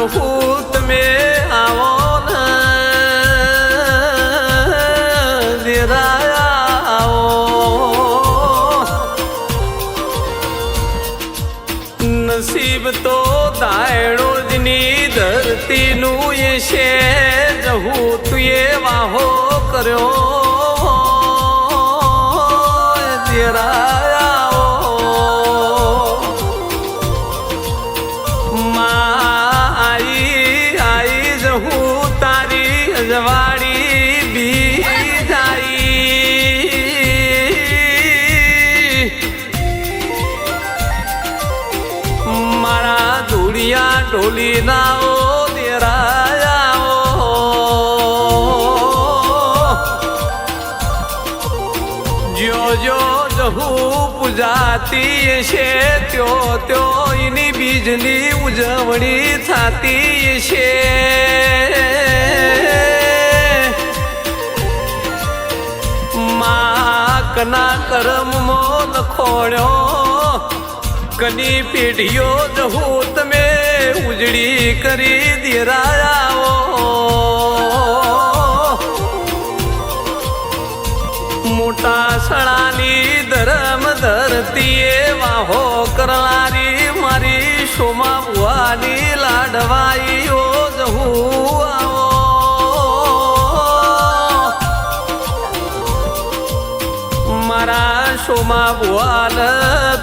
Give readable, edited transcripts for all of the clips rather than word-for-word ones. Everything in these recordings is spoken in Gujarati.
જહું તમે આવો ને દેરાયા આવો નસીબ તો દાયડોજની ધરતીનું એ છે જહું તું એ વાહો કર્યો દેરાયા જવાડી બી જાય મારા ધૂળિયા ઢોલી ના ઓ દેરાયા જો જો જહું પૂજાતી છે ત્યો ત્યો એની બીજની ઉજવણી થતી છે કના કર્મો લખોણ્યો કની પેઢીઓ જહું તમે ઉજળી કરી દેરાયા મોટા સણાની ધરમ ધરતીએ વાહો કરનારી મારી સોમા બુવાની લાડવાઈઓ જહું મારા સોમા બુઆલ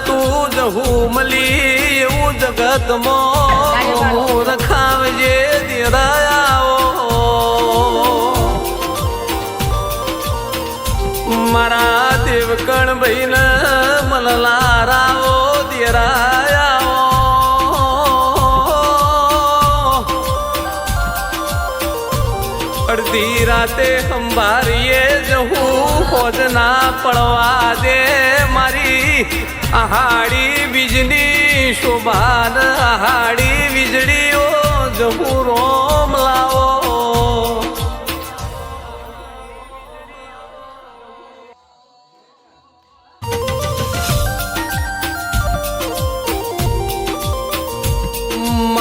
તું જહું મળી એવું જગતમાં મોર ખાવજે દેરાયા મારા દેવકણ ભાઈને મલલારાઓ દેરાયા અડધી રાતે સંભાળીએ જહું હોજ ના પડવા દે મારી આહાડી